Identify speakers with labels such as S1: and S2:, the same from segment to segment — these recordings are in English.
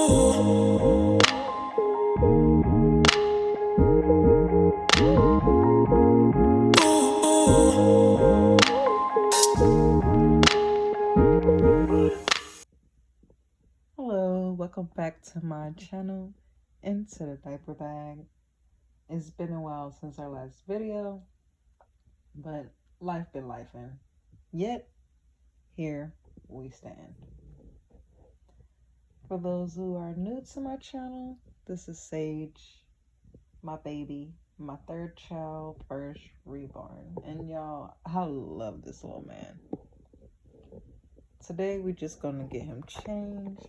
S1: Hello, welcome back to my channel, Into the Diaper Bag. It's been a while since our last video, but life been lifing. Yet, here we stand. For those who are new to my channel, this is Sage, my baby, my third child, first reborn. And y'all, I love this little man. Today, we're just gonna get him changed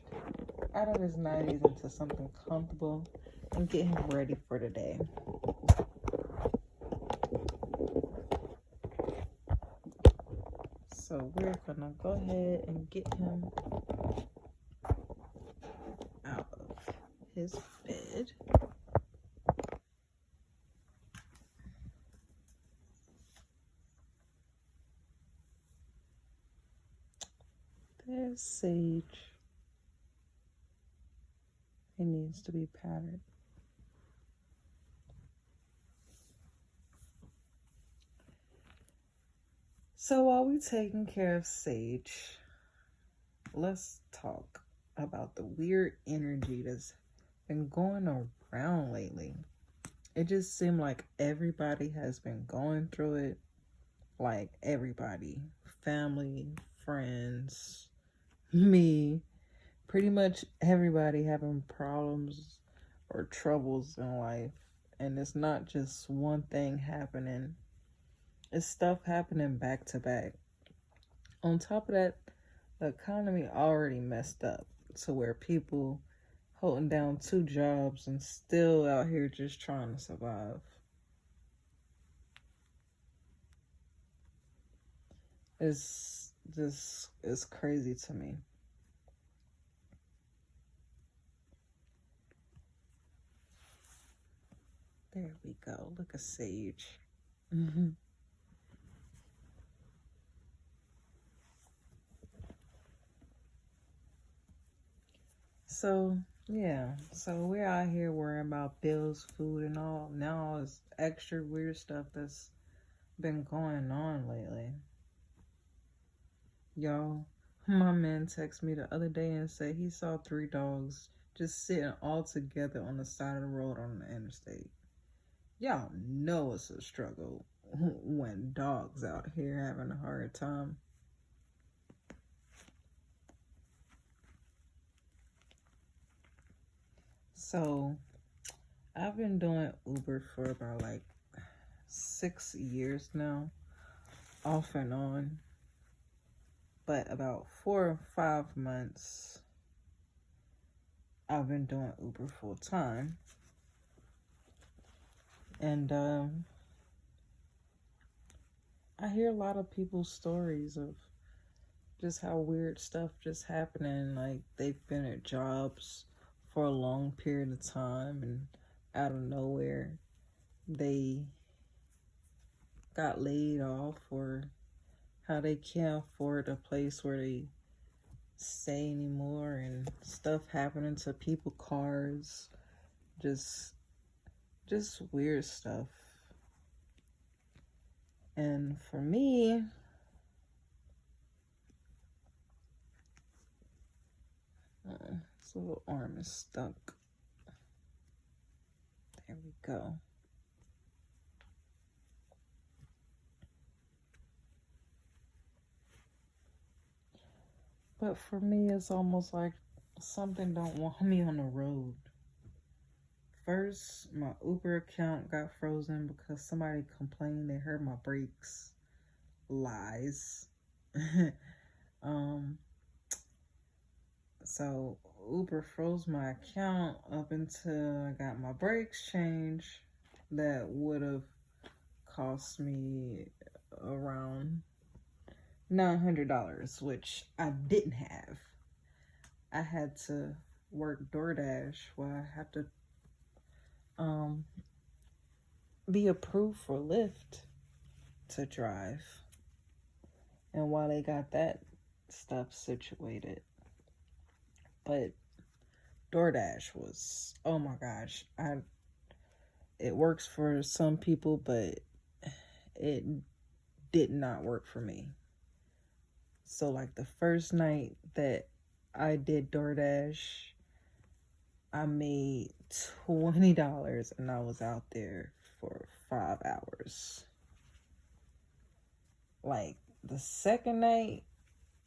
S1: out of his 90s into something comfortable and get him ready for the day. So we're gonna go ahead and get him out of his bed. There's Sage. He needs to be patted. So while we're taking care of Sage, let's talk about the weird energy that's been going around lately. It just seemed like everybody has been going through it. Like everybody, family, friends, me, pretty much everybody having problems or troubles in life. And it's not just one thing happening. It's stuff happening back to back. On top of that, the economy already messed up to where people holding down 2 jobs and still out here just trying to survive. It's crazy to me. There we go. Look at Sage. So, yeah. So we're out here worrying about bills, food, and all. Now all this extra weird stuff that's been going on lately. Y'all, my man texted me the other day and said he saw 3 dogs just sitting all together on the side of the road on the interstate. Y'all know it's a struggle when dogs out here having a hard time. So, I've been doing Uber for about like 6 years now, off and on. But about 4 or 5 months, I've been doing Uber full time. And I hear a lot of people's stories of just how weird stuff just happening. Like they've been at jobs for a long period of time and out of nowhere they got laid off, or how they can't afford a place where they stay anymore, and stuff happening to people, cars, just weird stuff. And for me, this little arm is stuck. There we go. But for me, it's almost like something don't want me on the road. First, my Uber account got frozen because somebody complained they heard my brakes. Lies. So Uber froze my account up until I got my brakes changed. That would have cost me around $900, which I didn't have. I had to work DoorDash where I had to be approved for Lyft to drive. And while they got that stuff situated, but DoorDash was, oh my gosh, it works for some people, but it did not work for me. So like the first night that I did DoorDash, I made $20 and I was out there for 5 hours. Like the second night,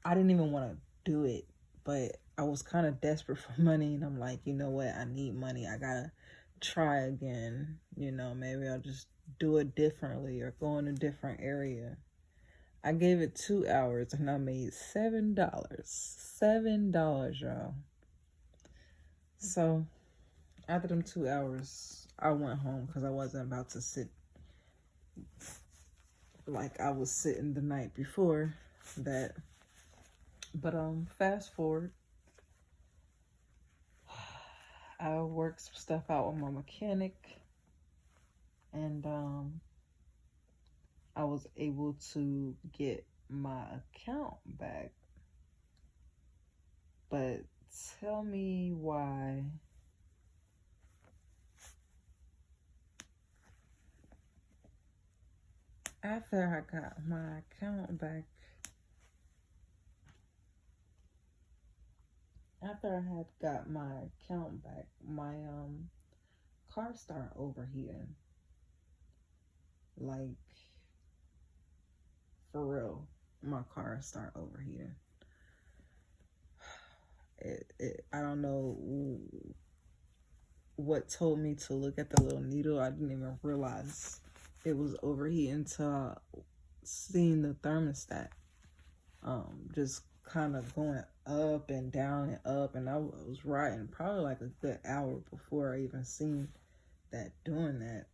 S1: I didn't even want to do it, but I was kind of desperate for money, and I'm like, you know what? I need money. I gotta try again. Maybe I'll just do it differently or go in a different area. I gave it 2 hours and I made $7. $7, y'all. So after them 2 hours, I went home because I wasn't about to sit like I was sitting the night before that. But fast forward, I worked some stuff out with my mechanic, and I was able to get my account back. But tell me why after I got my account back, my car started overheating. Like, for real, my car started overheating. I don't know what told me to look at the little needle. I didn't even realize it was overheating until seeing the thermostat just kind of going up and down and up, and I was riding probably like a good hour before I even seen that doing that.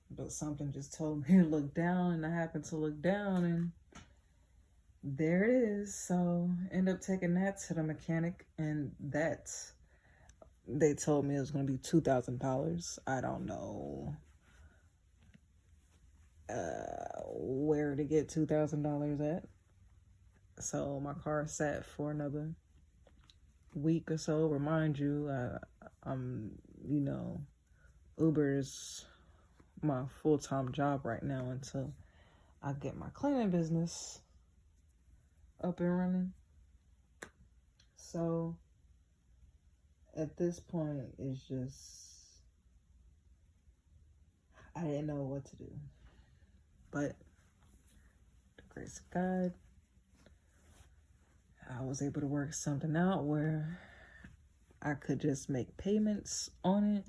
S1: But something just told me to look down, and I happened to look down, and there it is. So end up taking that to the mechanic, and they told me it was going to be $2,000. I don't know where to get $2,000 at. So my car sat for another week or so. Remind you, Uber is my full-time job right now until I get my cleaning business up and running. So at this point, it's just, I didn't know what to do. But the grace of God, I was able to work something out where I could just make payments on it.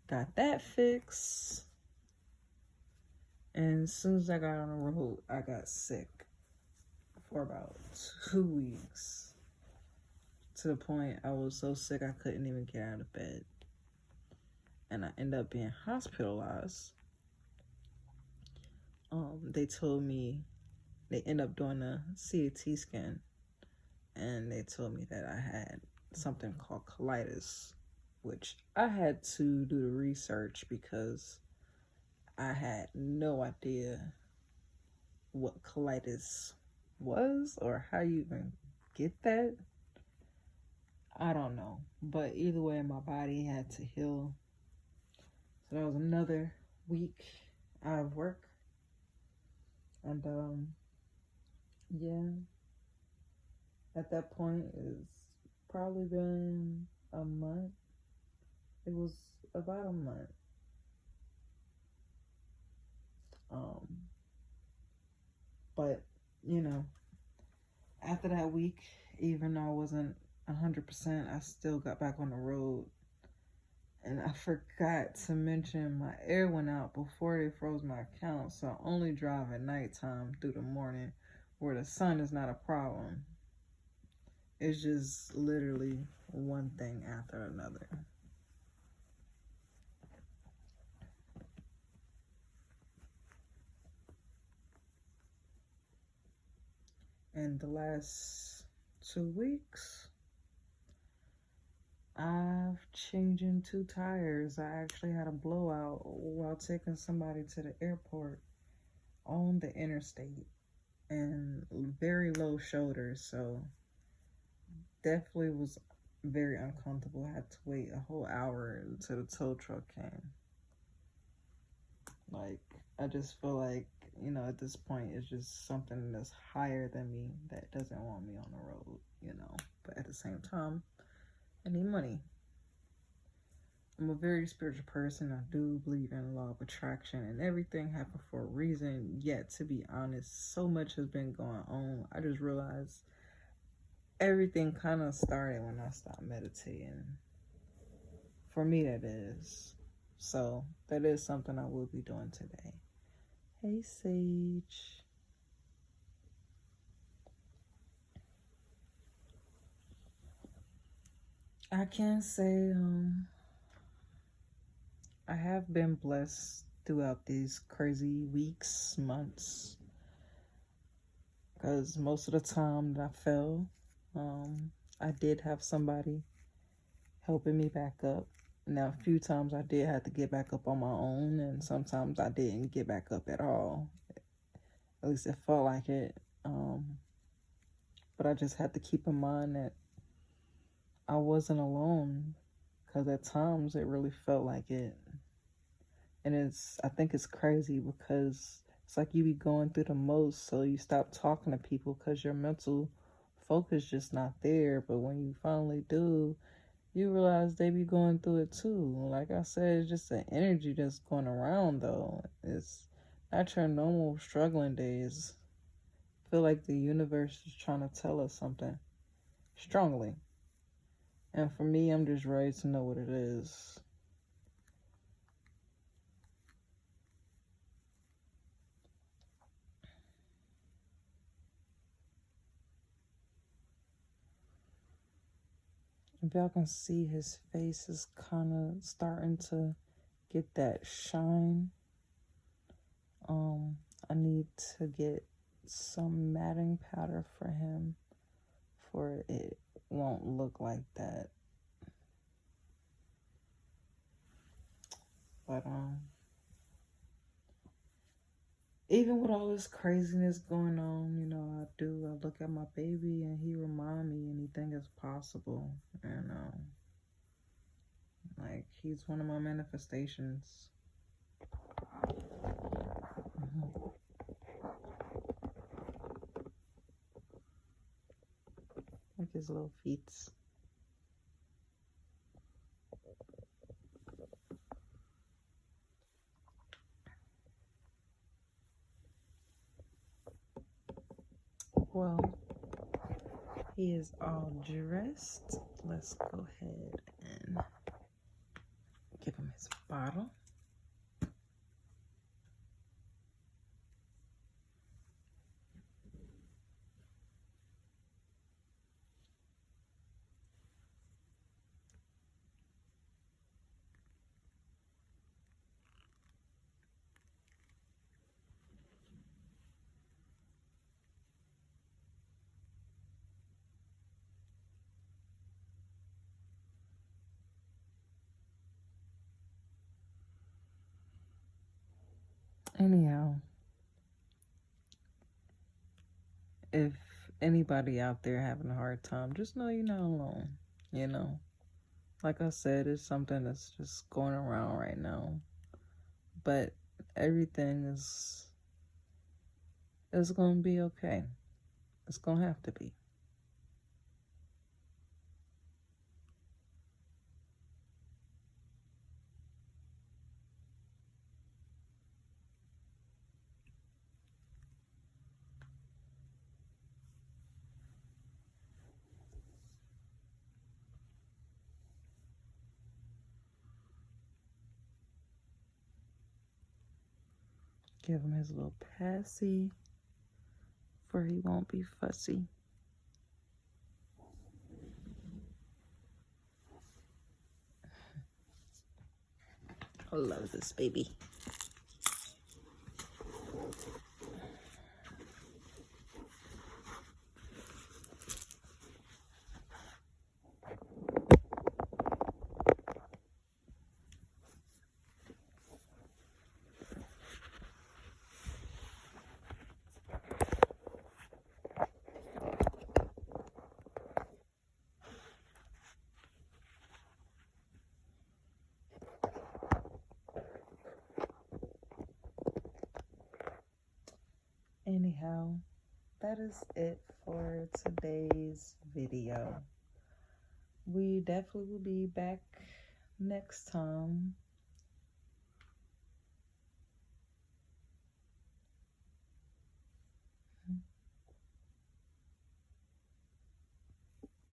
S1: Got that fixed. And as soon as I got on the road, I got sick for about 2 weeks. To the point I was so sick I couldn't even get out of bed. And I ended up being hospitalized. They told me, they ended up doing a CAT scan, and they told me that I had something called colitis, which I had to do the research because I had no idea what colitis was or how you even get that. I don't know. But either way, my body had to heal. So that was another week out of work. And yeah, at that point, it's probably been a month. It was about a month. But, after that week, even though I wasn't 100%, I still got back on the road. And I forgot to mention my air went out before they froze my account, so I only drive at nighttime through the morning where the sun is not a problem. It's just literally one thing after another. And the last 2 weeks, I've changing 2 tires. I actually had a blowout while taking somebody to the airport on the interstate, and very low shoulders, so definitely was very uncomfortable. I had to wait a whole hour until the tow truck came. Like, I just feel like, at this point, it's just something that's higher than me that doesn't want me on the road. But at the same time, I need money. I'm a very spiritual person. I do believe in law of attraction, and everything happened for a reason. Yet, to be honest, so much has been going on. I just realized everything kind of started when I stopped meditating. For me, that is. So, that is something I will be doing today. Hey, Sage. I can say I have been blessed throughout these crazy weeks, months, because most of the time that I fell, I did have somebody helping me back up. Now, a few times I did have to get back up on my own, and sometimes I didn't get back up at all. At least it felt like it. But I just had to keep in mind that I wasn't alone, because at times it really felt like it. And I think it's crazy because it's like you be going through the most, so you stop talking to people because your mental focus just not there. But when you finally do, you realize they be going through it too. Like I said, it's just the energy that's going around though. It's not your normal struggling days. I feel like the universe is trying to tell us something strongly. And for me, I'm just ready to know what it is. If y'all can see, his face is kind of starting to get that shine. I need to get some matting powder for him for it won't look like that. But even with all this craziness going on, I look at my baby and he remind me anything is possible. And like, he's one of my manifestations. Like his little feet. Well, he is all dressed. Let's go ahead and give him his bottle. Anyhow, if anybody out there having a hard time, just know you're not alone. Like I said, it's something that's just going around right now. But everything is going to be okay. It's going to have to be. Give him his little passy, for he won't be fussy. I love this baby. Anyhow, that is it for today's video. We definitely will be back next time